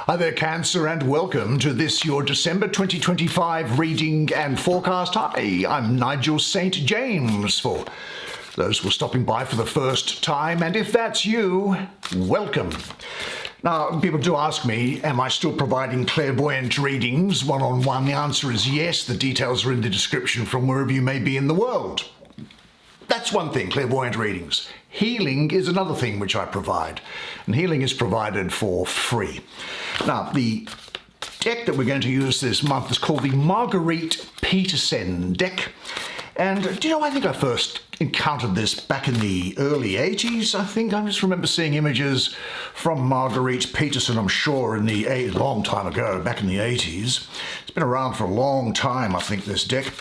Hi there, Cancer, and welcome to this, your December 2025 reading and forecast. Hi, I'm Nigel Saint James, for those who are stopping by for the first time, and if that's you, welcome. Now, people do ask me, am I still providing clairvoyant readings one-on-one? The answer is yes. The details are in the description from wherever you may be in the world. That's one thing, clairvoyant readings. Healing is another thing which I provide, and healing is provided for free. Now, the deck that we're going to use this month is called the Margarete Petersen deck. And do you know, I think I first encountered this back in the early 80s, I think. I just remember seeing images from Margarete Petersen, I'm sure, in the long time ago, back in the 80s. It's been around for a long time, I think, this deck.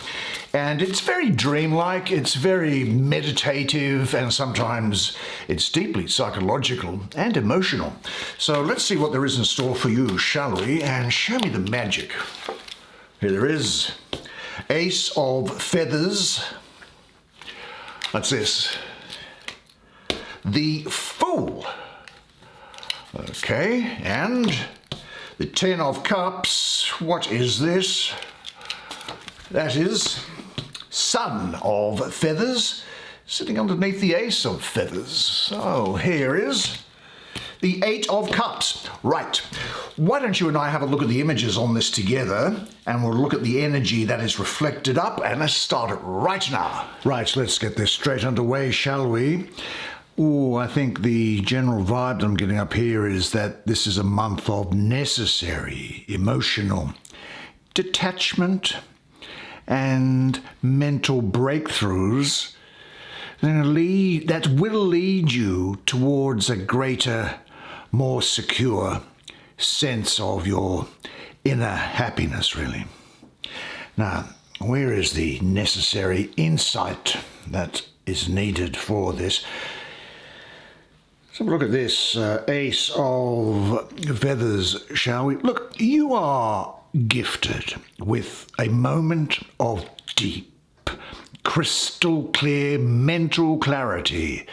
And it's very dreamlike, it's very meditative, and sometimes it's deeply psychological and emotional. So let's see what there is in store for you, shall we? And show me the magic. Here there is. Ace of Feathers. That's this. The Fool. Okay, and the Ten of Cups. What is this? That is Son of Feathers, sitting underneath the Ace of Feathers. So here is the Eight of Cups. Right, why don't you and I have a look at the images on this together, and we'll look at the energy that is reflected up, and let's start it right now. Right, let's get this straight underway, shall we? Oh, I think the general vibe that I'm getting up here is that this is a month of necessary emotional detachment and mental breakthroughs that will lead you towards a greater, more secure sense of your inner happiness, really. Now, where is the necessary insight that is needed for this? So look at this Ace of Feathers, shall we? Look, you are gifted with a moment of deep, crystal clear mental clarity.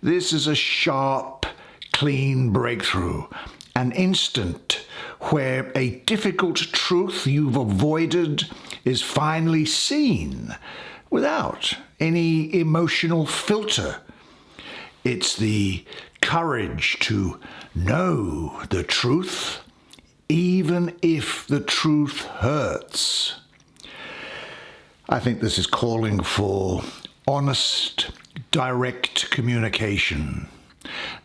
This is a sharp, clean breakthrough, an instant where a difficult truth you've avoided is finally seen without any emotional filter. It's the courage to know the truth, even if the truth hurts. I think this is calling for honest, direct communication.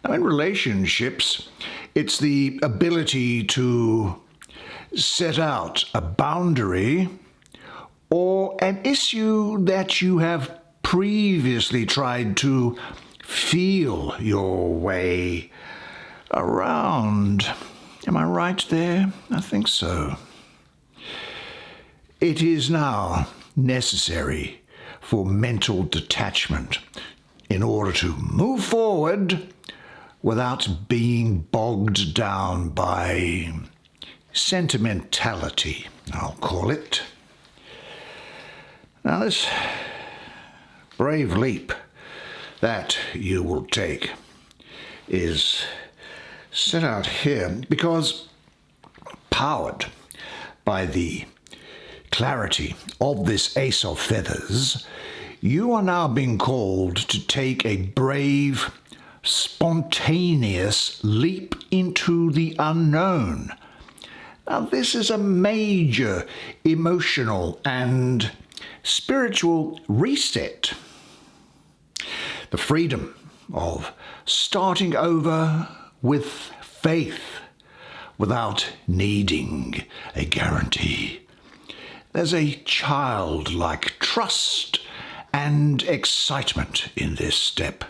Now, in relationships, it's the ability to set out a boundary or an issue that you have previously tried to feel your way around. Am I right there? I think so. It is now necessary for mental detachment in order to move forward without being bogged down by sentimentality, I'll call it. Now, this brave leap that you will take is set out here because, powered by the clarity of this Ace of Feathers, you are now being called to take a brave, spontaneous leap into the unknown. Now, this is a major emotional and spiritual reset. The freedom of starting over with faith without needing a guarantee. There's a childlike trust and excitement in this step.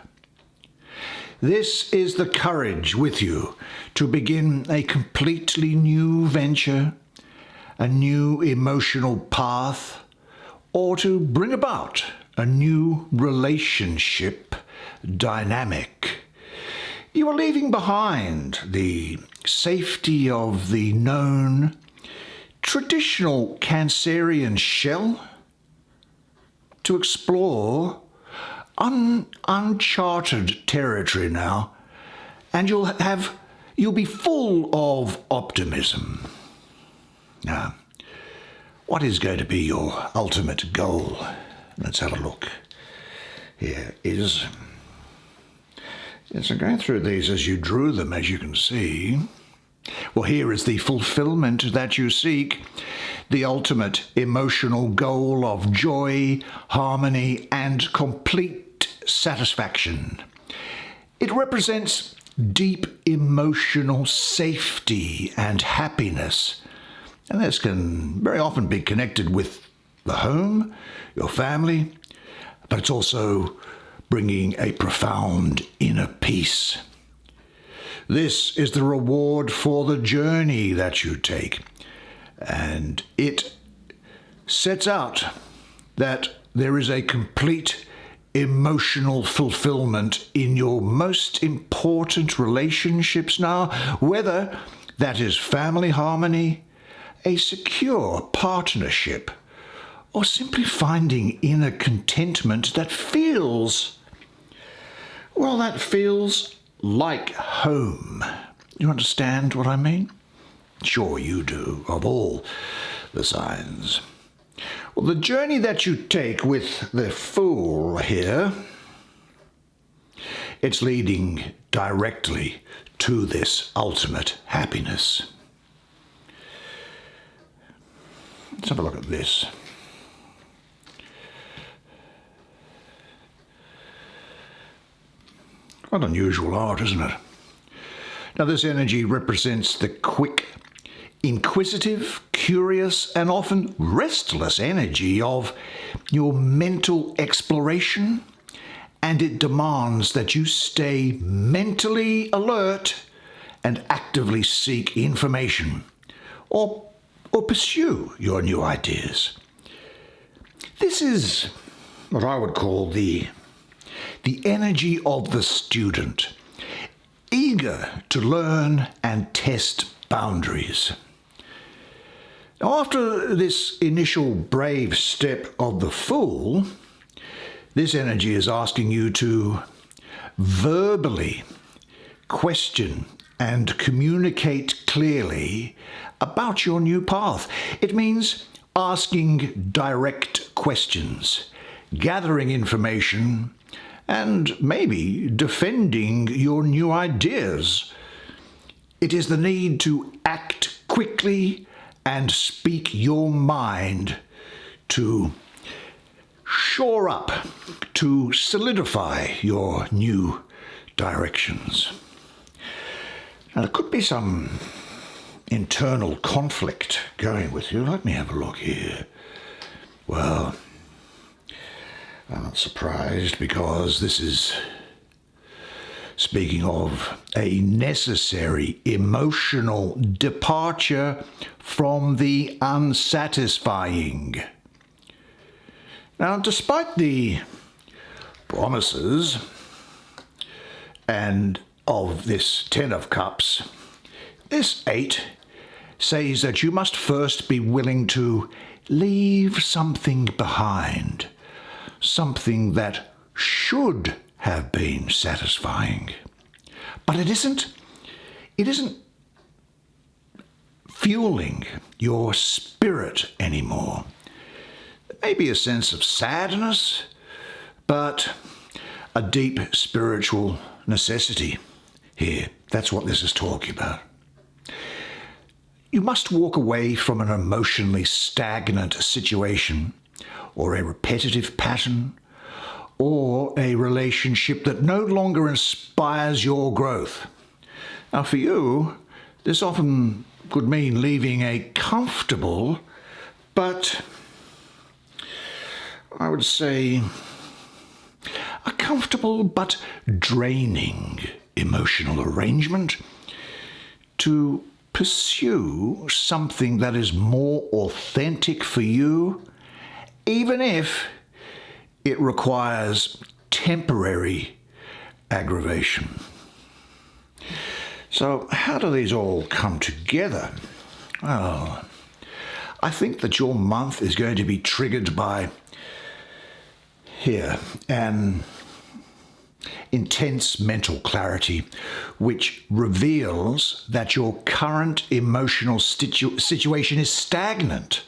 This is the courage with you to begin a completely new venture, a new emotional path, or to bring about a new relationship dynamic. You are leaving behind the safety of the known, traditional Cancerian shell to explore uncharted territory now, and you'll have You'll be full of optimism. Now, what is going to be your ultimate goal? Let's have a look. Here is... Yes, I'm going through these as you drew them, as you can see. Well, here is the fulfillment that you seek, the ultimate emotional goal of joy, harmony, and complete satisfaction. It represents deep emotional safety and happiness, and this can very often be connected with the home, your family, but it's also bringing a profound inner peace. This is the reward for the journey that you take, and it sets out that there is a complete emotional fulfillment in your most important relationships now, whether that is family harmony, a secure partnership, or simply finding inner contentment that feels like home. You understand what I mean? Sure you do, of all the signs. Well, the journey that you take with the Fool here, it's leading directly to this ultimate happiness. Let's have a look at this. Quite unusual art, isn't it? Now, this energy represents the quick, inquisitive, curious, and often restless energy of your mental exploration, and it demands that you stay mentally alert and actively seek information or pursue your new ideas. This is what I would call the energy of the student, eager to learn and test boundaries. Now, after this initial brave step of the Fool, this energy is asking you to verbally question and communicate clearly about your new path. It means asking direct questions, gathering information, and maybe defending your new ideas. It is the need to act quickly and speak your mind to shore up, to solidify your new directions. Now, there could be some internal conflict going with you. Let me have a look here. Well, I'm not surprised, because this is speaking of a necessary emotional departure from the unsatisfying. Now, despite the promises and of this Ten of Cups, this 8 says that you must first be willing to leave something behind, something that should have been satisfying. But it isn't fueling your spirit anymore. There may be a sense of sadness, but a deep spiritual necessity here. That's what this is talking about. You must walk away from an emotionally stagnant situation, or a repetitive pattern, or a relationship that no longer inspires your growth. Now, for you, this often could mean leaving a comfortable, but I would say a comfortable but draining emotional arrangement to pursue something that is more authentic for you, even if it requires temporary aggravation. So how do these all come together? Well, I think that your month is going to be triggered by here an intense mental clarity, which reveals that your current emotional situation is stagnant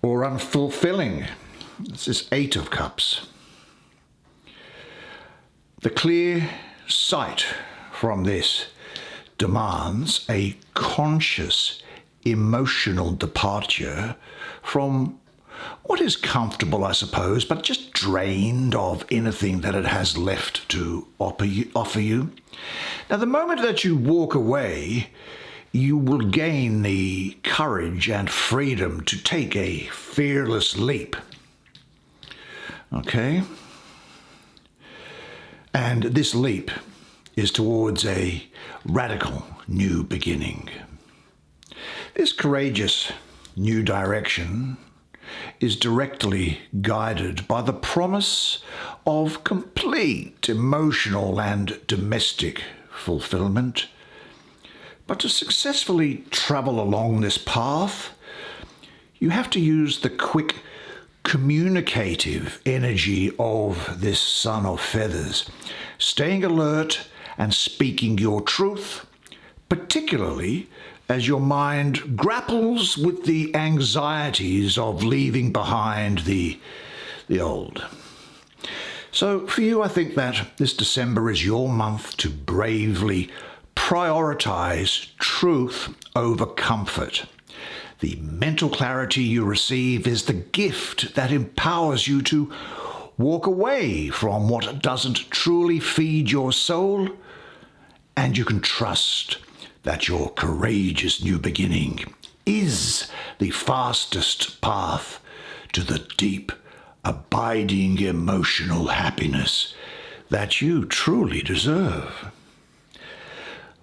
or unfulfilling. This is Eight of Cups. The clear sight from this demands a conscious emotional departure from what is comfortable, I suppose, but just drained of anything that it has left to offer you. Now, the moment that you walk away, you will gain the courage and freedom to take a fearless leap. Okay? And this leap is towards a radical new beginning. This courageous new direction is directly guided by the promise of complete emotional and domestic fulfillment. But to successfully travel along this path, you have to use the quick communicative energy of this Son of Feathers, staying alert and speaking your truth, particularly as your mind grapples with the anxieties of leaving behind the old. So for you, I think that this December is your month to bravely prioritize truth over comfort. The mental clarity you receive is the gift that empowers you to walk away from what doesn't truly feed your soul, and you can trust that your courageous new beginning is the fastest path to the deep, abiding emotional happiness that you truly deserve.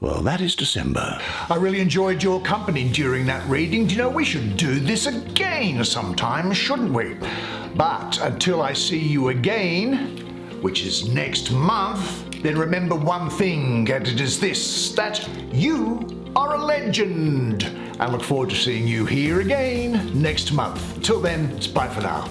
Well, that is December. I really enjoyed your company during that reading. Do you know, we should do this again sometime, shouldn't we? But until I see you again, which is next month, then remember one thing, and it is this, that you are a legend. I look forward to seeing you here again next month. Till then, it's bye for now.